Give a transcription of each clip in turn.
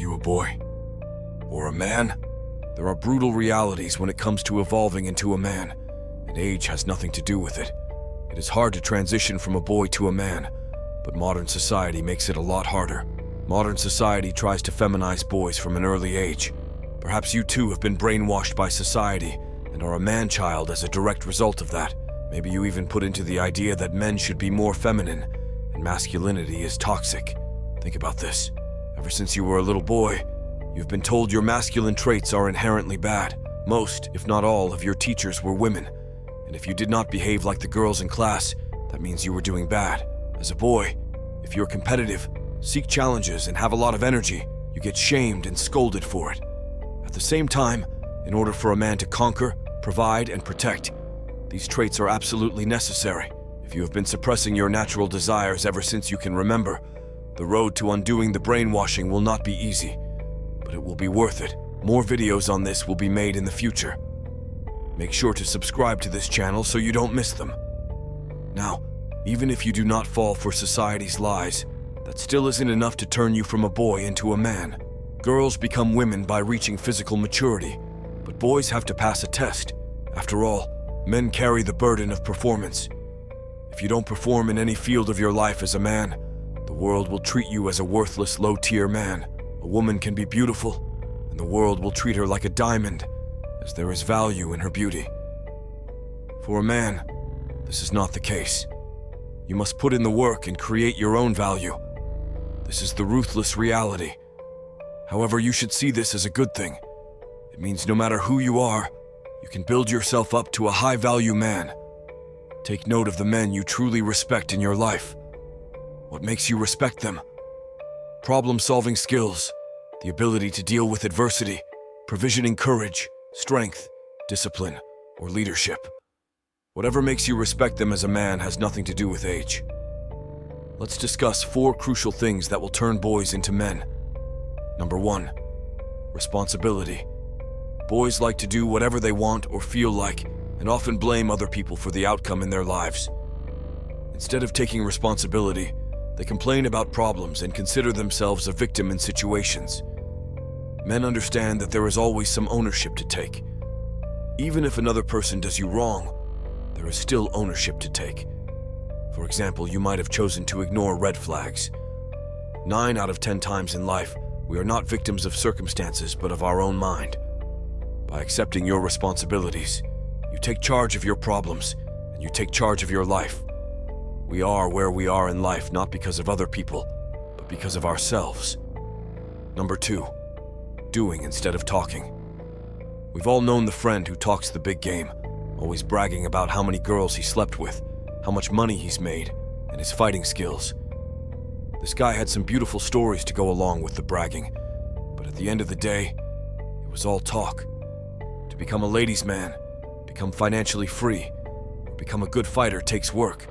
you a boy? Or a man? There are brutal realities when it comes to evolving into a man, and age has nothing to do with it. It is hard to transition from a boy to a man, but modern society makes it a lot harder. Modern society tries to feminize boys from an early age. Perhaps you too have been brainwashed by society and are a man-child as a direct result of that. Maybe you even put into the idea that men should be more feminine and masculinity is toxic. Think about this. Ever since you were a little boy, you've been told your masculine traits are inherently bad. Most, if not all, of your teachers were women, and if you did not behave like the girls in class, that means you were doing bad. As a boy, if you're competitive, seek challenges, and have a lot of energy, you get shamed and scolded for it. At the same time, in order for a man to conquer, provide, and protect, these traits are absolutely necessary. If you have been suppressing your natural desires ever since you can remember, the road to undoing the brainwashing will not be easy, but it will be worth it. More videos on this will be made in the future. Make sure to subscribe to this channel so you don't miss them. Now, even if you do not fall for society's lies, that still isn't enough to turn you from a boy into a man. Girls become women by reaching physical maturity, but boys have to pass a test. After all, men carry the burden of performance. If you don't perform in any field of your life as a man, the world will treat you as a worthless, low-tier man. A woman can be beautiful, and the world will treat her like a diamond, as there is value in her beauty. For a man, this is not the case. You must put in the work and create your own value. This is the ruthless reality. However, you should see this as a good thing. It means no matter who you are, you can build yourself up to a high-value man. Take note of the men you truly respect in your life. What makes you respect them? Problem-solving skills, the ability to deal with adversity, provisioning courage, strength, discipline, or leadership. Whatever makes you respect them as a man has nothing to do with age. Let's discuss 4 crucial things that will turn boys into men. Number 1, responsibility. Boys like to do whatever they want or feel like, and often blame other people for the outcome in their lives. Instead of taking responsibility, they complain about problems and consider themselves a victim in situations. Men understand that there is always some ownership to take. Even if another person does you wrong, there is still ownership to take. For example, you might have chosen to ignore red flags. 9 out of 10 times in life, we are not victims of circumstances, but of our own mind. By accepting your responsibilities, you take charge of your problems, and you take charge of your life. We are where we are in life not because of other people, but because of ourselves. Number 2, doing instead of talking. We've all known the friend who talks the big game, always bragging about how many girls he slept with, how much money he's made, and his fighting skills. This guy had some beautiful stories to go along with the bragging, but at the end of the day, it was all talk. To become a ladies' man, become financially free, or become a good fighter takes work.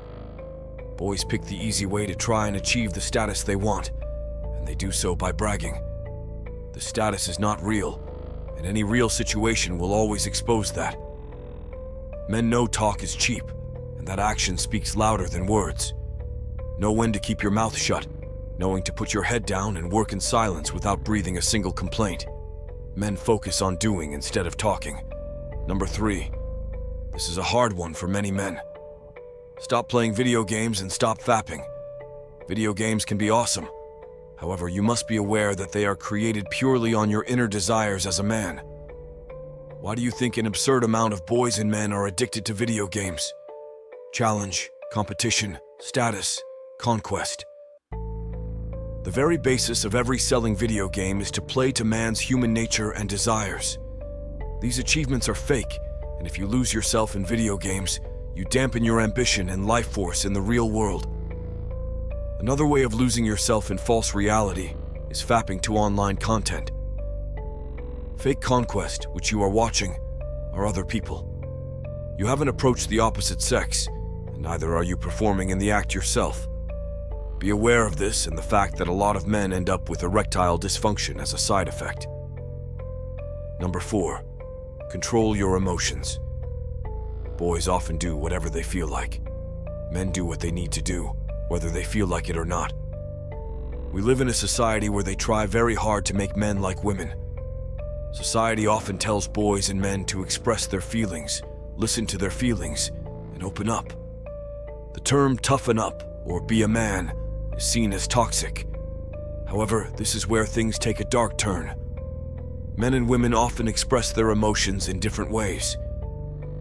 Boys pick the easy way to try and achieve the status they want, and they do so by bragging. The status is not real, and any real situation will always expose that. Men know talk is cheap, and that action speaks louder than words. Know when to keep your mouth shut, knowing to put your head down and work in silence without breathing a single complaint. Men focus on doing instead of talking. Number 3, this is a hard one for many men. Stop playing video games and stop fapping. Video games can be awesome. However, you must be aware that they are created purely on your inner desires as a man. Why do you think an absurd amount of boys and men are addicted to video games? Challenge, competition, status, conquest. The very basis of every selling video game is to play to man's human nature and desires. These achievements are fake, and if you lose yourself in video games, you dampen your ambition and life force in the real world. Another way of losing yourself in false reality is fapping to online content. Fake conquest, which you are watching, are other people. You haven't approached the opposite sex, and neither are you performing in the act yourself. Be aware of this and the fact that a lot of men end up with erectile dysfunction as a side effect. Number 4, control your emotions. Boys often do whatever they feel like. Men do what they need to do, whether they feel like it or not. We live in a society where they try very hard to make men like women. Society often tells boys and men to express their feelings, listen to their feelings, and open up. The term toughen up or be a man is seen as toxic. However, this is where things take a dark turn. Men and women often express their emotions in different ways.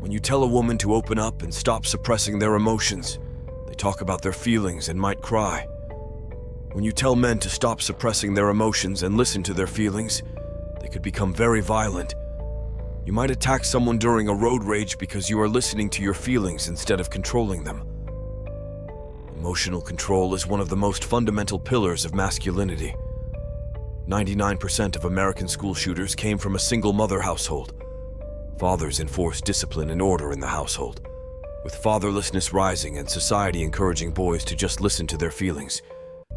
When you tell a woman to open up and stop suppressing their emotions, they talk about their feelings and might cry. When you tell men to stop suppressing their emotions and listen to their feelings, they could become very violent. You might attack someone during a road rage because you are listening to your feelings instead of controlling them. Emotional control is one of the most fundamental pillars of masculinity. 99% of American school shooters came from a single mother household. Fathers enforced discipline and order in the household. With fatherlessness rising and society encouraging boys to just listen to their feelings,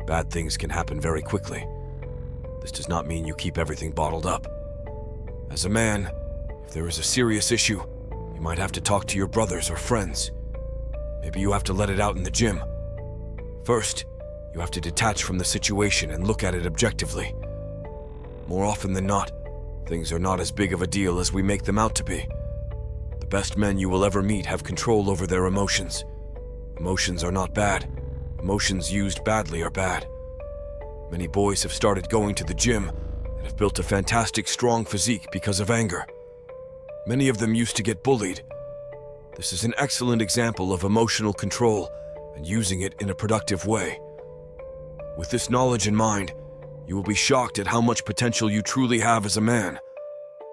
bad things can happen very quickly. This does not mean you keep everything bottled up. As a man, if there is a serious issue, you might have to talk to your brothers or friends. Maybe you have to let it out in the gym. First, you have to detach from the situation and look at it objectively. More often than not, things are not as big of a deal as we make them out to be. The best men you will ever meet have control over their emotions. Emotions are not bad. Emotions used badly are bad. Many boys have started going to the gym and have built a fantastic, strong physique because of anger. Many of them used to get bullied. This is an excellent example of emotional control and using it in a productive way. With this knowledge in mind, you will be shocked at how much potential you truly have as a man.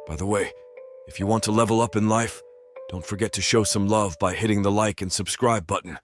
By the way, if you want to level up in life, don't forget to show some love by hitting the like and subscribe button.